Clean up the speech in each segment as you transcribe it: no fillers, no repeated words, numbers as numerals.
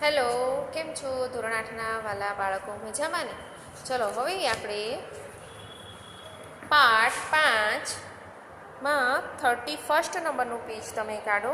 Hello, કેમ છો ધોરણ 8ના વાલા બાળકો? મજામાં ને? ચલો હવે આપણે પાઠ 5માં 31 નંબરનું પેજ તમે કાઢો,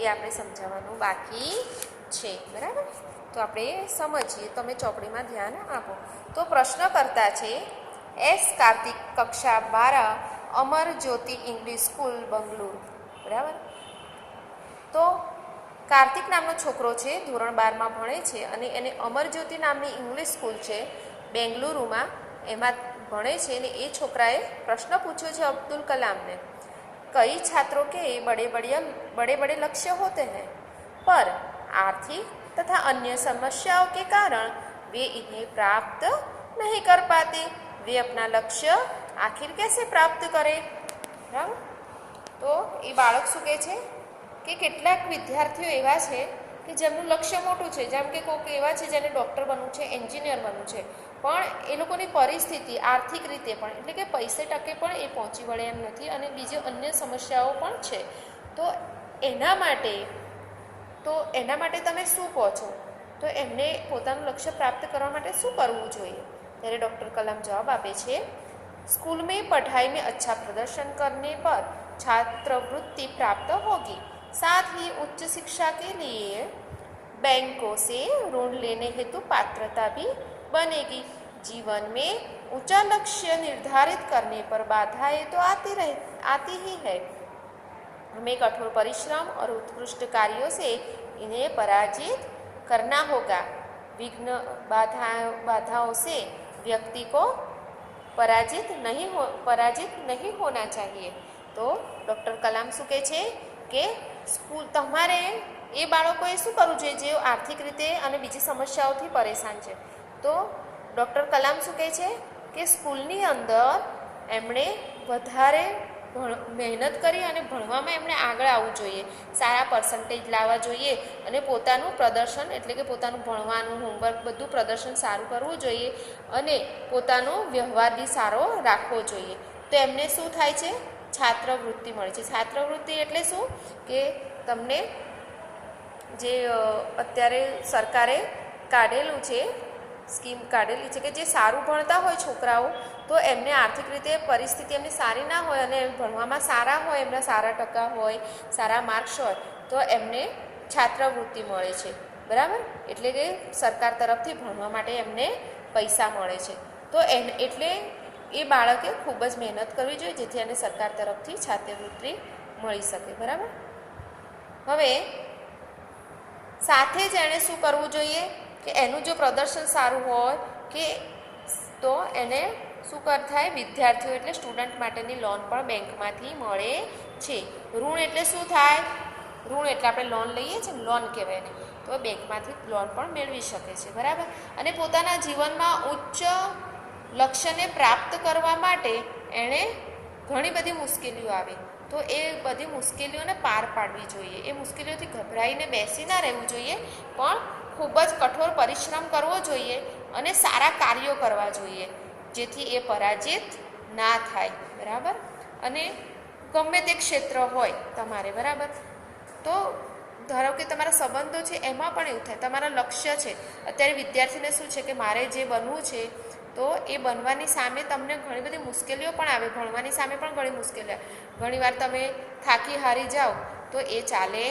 એ આપણે સમજાવવાનું બાકી છે. બરાબર? તો આપણે સમજીએ, તમે ચોપડીમાં ધ્યાન આપો. તો પ્રશ્ન કરતા છે એસ કાર્તિક, કક્ષા 12, અમર જ્યોતિ ઇંગ્લિશ સ્કૂલ, બંગલુરુ. બરાબર? તો કાર્તિક નામનો છોકરો છે, ધોરણ 12માં ભણે છે અને એને અમરજ્યોતિ નામની ઇંગ્લિશ સ્કૂલ છે બેંગલુરુમાં, એમાં ભણે છે. અને એ છોકરાએ પ્રશ્ન પૂછ્યો છે અબ્દુલ કલામને, कई छात्रों के बड़े बड़े लक्ष्य होते हैं, पर आर्थिक तथा अन्य समस्याओं के कारण वे इन्हें प्राप्त नहीं कर पाते. वे अपना लक्ष्य आखिर कैसे प्राप्त करें? बराबर? तो ये बाळक શું કહે છે કે કેટલાક વિદ્યાર્થીઓ એવા છે કે જેમનું લક્ષ્ય મોટું છે, જેમ કે કોઈક એવા છે જેને ડૉક્ટર બનવું છે, એન્જિનિયર બનવું છે, પણ એ લોકોની પરિસ્થિતિ આર્થિક રીતે પણ, એટલે કે પૈસે ટકે પણ એ પહોંચી વળે એમ નથી, અને બીજી અન્ય સમસ્યાઓ પણ છે. તો એના માટે તમે શું કહો છો? તો એમને પોતાનું લક્ષ્ય પ્રાપ્ત કરવા માટે શું કરવું જોઈએ? ત્યારે ડૉક્ટર કલામ જવાબ આપે છે, स्कूल में पढ़ाई में अच्छा प्रदर्शन करने पर छात्रवृत्ति प्राप्त होगी, साथ ही उच्च शिक्षा के लिए बैंकों से ऋण लेने हेतु पात्रता भी बनेगी. जीवन में ऊंचा लक्ष्य निर्धारित करने पर बाधाएं तो आती ही है. हमें कठोर परिश्रम और उत्कृष्ट कार्यों से इन्हें पराजित करना होगा. विघ्न बाधाओं से व्यक्ति को पराजित नहीं होना चाहिए. तो डॉक्टर कलाम શું કહે છે કે સ્કૂલ તમારે એ બાળકોએ શું કરવું જોઈએ જે આર્થિક રીતે અને બીજી સમસ્યાઓથી પરેશાન છે? તો ડૉક્ટર કલામ શું કહે છે કે સ્કૂલની અંદર એમણે વધારે મહેનત કરી અને ભણવામાં એમણે આગળ આવવું જોઈએ, સારા પર્સન્ટેજ લાવવા જોઈએ અને પોતાનું પ્રદર્શન, એટલે કે પોતાનું ભણવાનું હોમવર્ક બધું પ્રદર્શન સારું કરવું જોઈએ અને પોતાનો વ્યવહાર બી સારો રાખવો જોઈએ. તો એમને શું થાય છે? છાત્રવૃત્તિ મળે છે. છાત્રવૃત્તિ એટલે શું કે તમને જે અત્યારે સરકારે કાઢેલું છે, સ્કીમ કાઢેલી છે કે જે સારું ભણતા હોય છોકરાઓ, તો એમને આર્થિક રીતે પરિસ્થિતિ એમની સારી ના હોય અને ભણવામાં સારા હોય, એમના સારા ટકા હોય, સારા માર્ક્સ હોય, તો એમને છાત્રવૃત્તિ મળે છે. બરાબર? એટલે કે સરકાર તરફથી ભણવા માટે એમને પૈસા મળે છે. તો એટલે એ બાળકે ખૂબ જ મહેનત કરવી જોઈએ જેથી એને સરકાર તરફથી છાત્રવૃત્તિ મળી શકે. બરાબર? હવે સાથે જ એણે શું કરવું જોઈએ કે એનું જો પ્રદર્શન સારું હોય કે તો એને શું થાય, વિદ્યાર્થીઓ એટલે સ્ટુડન્ટ માટેની લોન પણ બેંકમાંથી મળે છે. ઋણ એટલે શું થાય? ઋણ એટલે આપણે લોન લઈએ છીએ, લોન કહેવાય ને, તો બેંકમાંથી લોન પણ મેળવી શકે છે. બરાબર? અને પોતાના જીવનમાં ઉચ્ચ લક્ષ્યને પ્રાપ્ત કરવા માટે એણે ઘણી બધી મુશ્કેલીઓ આવે, તો એ બધી મુશ્કેલીઓને પાર પાડવી જોઈએ. એ મુશ્કેલીઓથી ગભરાઈને બેસી ના રહેવું જોઈએ, પણ ખૂબ જ કઠોર પરિશ્રમ કરવો જોઈએ અને સારા કાર્યો કરવા જોઈએ જેથી એ પરાજિત ના થાય. બરાબર? અને ગમે તે ક્ષેત્ર હોય તમારે, બરાબર, તો ધારો કે તમારા સંબંધો છે એમાં પણ એવું થાય, તમારા લક્ષ્ય છે, અત્યારે વિદ્યાર્થીને શું છે કે મારે જે બનવું છે, તો એ બનવાની સામે તમને ઘણી બધી મુશ્કેલીઓ પણ આવે, ભણવાની સામે પણ ઘણી મુશ્કેલીઓ આવે. ઘણીવાર તમે થાકી હારી જાઓ તો એ ચાલે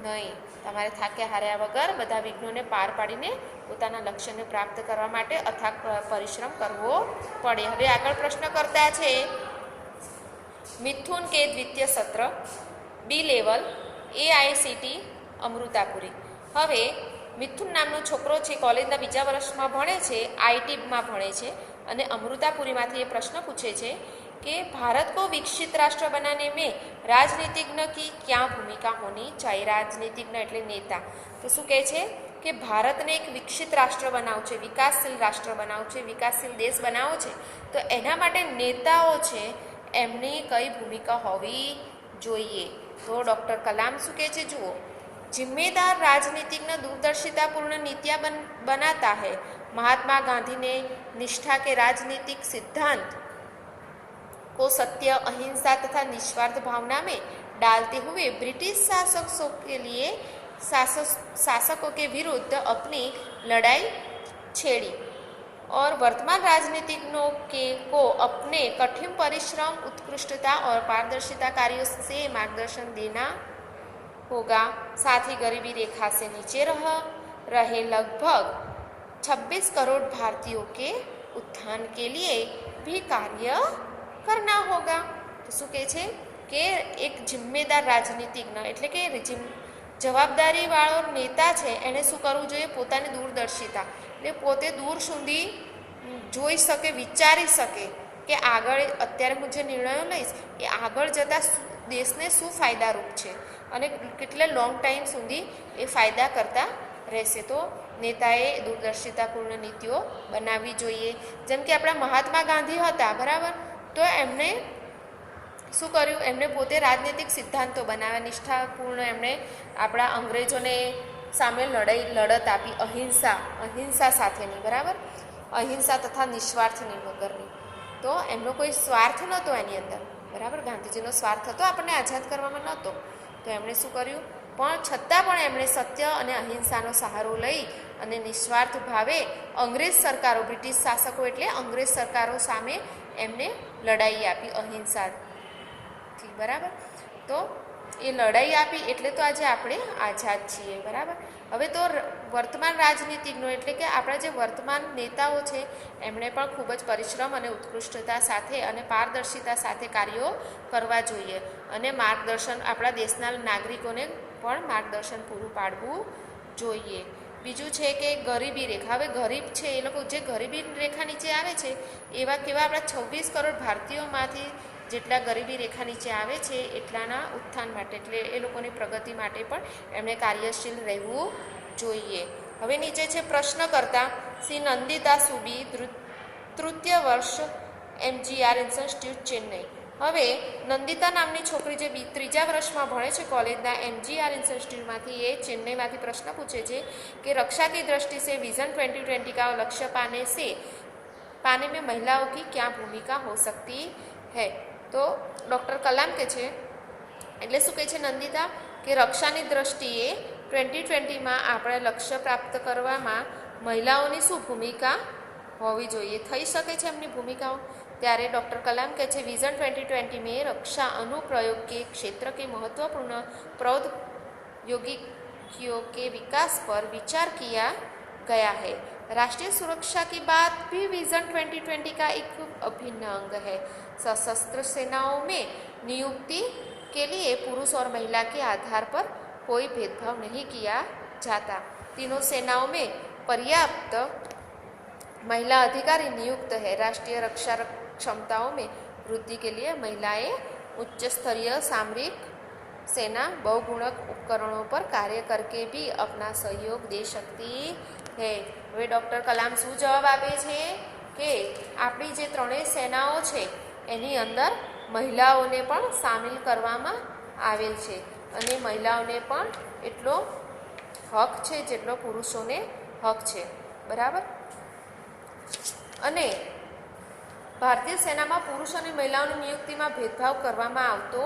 નહીં. તમારે થાક્યા હાર્યા વગર બધા વિઘ્નોને પાર પાડીને પોતાના લક્ષ્યને પ્રાપ્ત કરવા માટે અથાગ પરિશ્રમ કરવો પડે. હવે આગળ પ્રશ્ન કરતા છે, મિથુન કે દ્વિતીય સત્ર, બી લેવલ, AICT અમૃતાપુરી. હવે મિથુન નામનો છોકરો છે, કોલેજના બીજા વર્ષમાં ભણે છે, IITમાં ભણે છે અને અમૃતાપુરીમાંથી એ પ્રશ્ન પૂછે છે कि भारत को विकसित राष्ट्र बनाने में राजनीतिज्ञ की क्या भूमिका होनी चाहिए? राजनीतिज्ञ એટલે નેતા. તો શું કહે છે કે ભારતને એક વિકસિત રાષ્ટ્ર બનાવવું છે, વિકાસશીલ રાષ્ટ્ર બનાવવું છે, વિકાસશીલ દેશ બનાવવો છે, તો એના માટે નેતાઓ છે એમની કઈ ભૂમિકા હોવી જોઈએ? તો ડૉક્ટર કલામ શું કહે છે? જુઓ, जिम्मेदार राजनीतिज्ञ दूरदर्शितापूर्ण नीतियाँ बनाता है. महात्मा गांधी ने निष्ठा के राजनीतिक सिद्धांत को सत्य, अहिंसा तथा निस्वार्थ भावना में डालते हुए ब्रिटिश शासकों के लिए शासकों के विरुद्ध अपनी लड़ाई छेड़ी और वर्तमान राजनीतिज्ञों को अपने कठिन परिश्रम, उत्कृष्टता और पारदर्शिता कार्यों से मार्गदर्शन देना होगा। साथ ही गरीबी रेखा से नीचे रहे लगभग 26 करोड़ भारतीयों के उत्थान के लिए भी कार्य करना होगा। तो શું કહે છે કે એક જિમ્મેદાર રાજનીતિજ્ઞ એટલે કે જવાબદારીવાળો નેતા છે એણે શું કરવું જોઈએ? પોતાની દૂરદર્શિતા એટલે પોતે દૂર સુધી જોઈ શકે, વિચારી શકે કે આગળ અત્યારે હું જે નિર્ણયો લઈશ એ આગળ જતાં દેશને શું ફાયદારૂપ છે અને કેટલે લોંગ ટાઈમ સુધી એ ફાયદા કરતા રહેશે. તો નેતાએ દૂરદર્શિતાપૂર્ણ નીતિઓ બનાવવી જોઈએ. જેમ કે આપણા મહાત્મા ગાંધી હતા, બરાબર, તો એમણે શું કર્યું? એમણે પોતે રાજનૈતિક સિદ્ધાંતો બનાવ્યા, નિષ્ઠાપૂર્ણ એમણે આપણા અંગ્રેજોને સામે લડત આપી, અહિંસા સાથેની, બરાબર, અહિંસા તથા નિસ્વાર્થની વગરની. તો એમનો કોઈ સ્વાર્થ નહોતો એની અંદર, બરાબર, ગાંધીજીનો સ્વાર્થ હતો આપણને આઝાદ કરવામાં નહોતો. તો એમણે શું કર્યું? પણ છતાં પણ એમણે સત્ય અને અહિંસાનો સહારો લઈ અને નિસ્વાર્થ ભાવે અંગ્રેજ સરકારો, બ્રિટિશ શાસકો એટલે અંગ્રેજ સરકારો સામે એમને લડાઈ આપી અહિંસાથી, બરાબર. તો એ લડાઈ આપી એટલે તો આજે આપણે આઝાદ છીએ, બરાબર. હવે તો વર્તમાન રાજનીતિજ્ઞો એટલે કે આપણા જે વર્તમાન નેતાઓ છે એમણે પણ ખૂબ જ પરિશ્રમ અને ઉત્કૃષ્ટતા સાથે અને પારદર્શિતા સાથે કાર્યો કરવા જોઈએ અને માર્ગદર્શન આપણા દેશના નાગરિકોને પણ માર્ગદર્શન પૂરું પાડવું જોઈએ. બીજું છે કે ગરીબી રેખા. હવે ગરીબ છે એ લોકો જે ગરીબી રેખા નીચે આવે છે એવા કેવા આપણા 26 કરોડ ભારતીયોમાંથી જેટલા ગરીબી રેખા નીચે આવે છે એટલાના ઉત્થાન માટે એટલે એ લોકોની પ્રગતિ માટે પણ એમણે કાર્યશીલ રહેવું જોઈએ. હવે નીચે છે પ્રશ્નકર્તા શ્રી નંદિતા સુબી, તૃતીય વર્ષ MGR ઇન્સ્ટિટ્યૂટ ચેન્નઈ. હવે નંદિતા નામની છોકરી જે ત્રીજા વર્ષમાં ભણે છે કોલેજના MGR ઇન્સ્ટિટ્યૂટમાંથી, એ ચેન્નઈમાંથી પ્રશ્ન પૂછે છે કે रक्षा की दृष्टि से विजन 2020 का लक्ष्य पाने में महिलाओं की क्या भूमिका हो सकती है. તો ડૉક્ટર કલામ કહે છે, એટલે શું કહે છે નંદિતા, કે રક્ષાની દ્રષ્ટિએ 2020માં આપણે લક્ષ્ય પ્રાપ્ત કરવામાં મહિલાઓની શું ભૂમિકા હોવી જોઈએ, થઈ શકે છે એમની ભૂમિકાઓ. ત્યારે डॉक्टर कलाम कहते हैं विजन 2020 में रक्षा अनुप्रयोग के क्षेत्र के महत्वपूर्ण प्रौद्योगिकियों के विकास पर विचार किया गया है. राष्ट्रीय सुरक्षा की बात भी विजन 2020 का एक अभिन्न अंग है. सशस्त्र सेनाओं में नियुक्ति के लिए पुरुष और महिला के आधार पर कोई भेदभाव नहीं किया जाता. तीनों सेनाओं में पर्याप्त महिला अधिकारी नियुक्त है. राष्ट्रीय रक्षा क्षमताओं में वृद्धि के लिए महिलाएं उच्च स्तरीय सामरिक सेना बहुगुणक उपकरणों पर कार्य करके भी अपना सहयोग दे सकती है. હવે ડૉક્ટર કલામ શું જવાબ આપે છે કે આપણી જે ત્રણેય સેનાઓ છે એની અંદર મહિલાઓને પણ સામેલ કરવામાં આવેલ છે અને મહિલાઓને પણ એટલો હક છે જેટલો પુરુષોને હક છે, બરાબર. અને ભારતીય સેનામાં પુરુષ અને મહિલાઓની નિયુક્તિમાં ભેદભાવ કરવામાં આવતો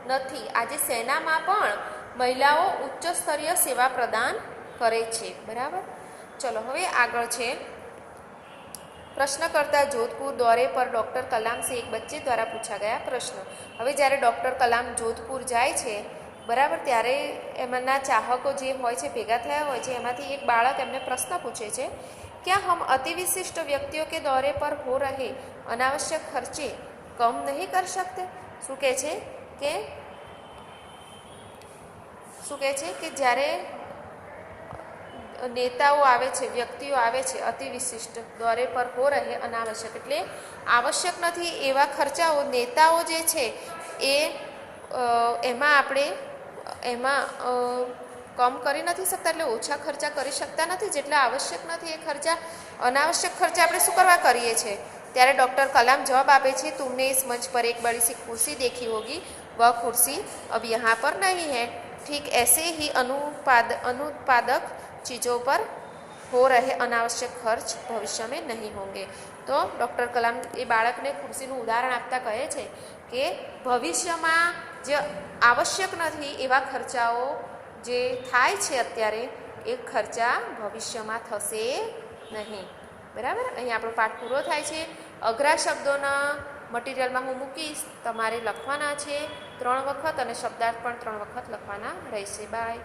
નથી. આજે સેનામાં પણ મહિલાઓ ઉચ્ચ સ્તરીય સેવા પ્રદાન કરે છે, બરાબર. ચલો હવે આગળ છે प्रश्नकर्ता जोधपुर दौरे पर डॉक्टर कलाम से एक बच्चे द्वारा पूछा गया प्रश्न. હવે જ્યારે ડૉક્ટર કલામ જોધપુર જાય છે, બરાબર, ત્યારે એમના ચાહકો જે હોય છે ભેગા થયા હોય છે એમાંથી એક બાળક એમને પ્રશ્ન પૂછે છે, क्या हम अति विशिष्ट व्यक्तियों के दौरे पर हो रहे अनावश्यक खर्चे कम नहीं कर सकते. શું કહે છે કે જ્યારે નેતાઓ આવે છે, વ્યક્તિઓ આવે છે અતિ વિશિષ્ટ દોરે પર હો રહે અનાવશ્યક એટલે આવશ્યક નથી એવા ખર્ચાઓ નેતાઓ જે છે એ એમાં આપણે કમ કરી નથી શકતા, એટલે ઓછા ખર્ચા કરી શકતા નથી, જેટલા આવશ્યક નથી એ ખર્ચા, અનાવશ્યક ખર્ચા આપણે શું કરવા કરીએ છીએ. ત્યારે ડૉક્ટર કલામ જવાબ આપે છે, तुमने इस मंच पर एक बड़ी सी कुर्सी देखी होगी, वह कुर्सी अब यहाँ पर नहीं है. ठीक ऐसे ही अनुत्पादक चीज़ों पर हो रहे अनावश्यक खर्च भविष्य में नहीं होंगे. तो डॉक्टर कलाम એ બાળકને ખુરશીનું ઉદાહરણ આપતા કહે છે કે ભવિષ્યમાં જે આવશ્યક નથી એવા ખર્ચાઓ જે થાય છે અત્યારે એ ખર્ચા ભવિષ્યમાં થશે નહીં. બરાબર. અહીં આપણો પાઠ પૂરો થાય છે. અઘરા શબ્દોના મટીરિયલમાં હું મૂકીશ, તમારે લખવાના છે 3 વખત અને શબ્દાર્થ પણ 3 વખત લખવાના રહેશે. બાય.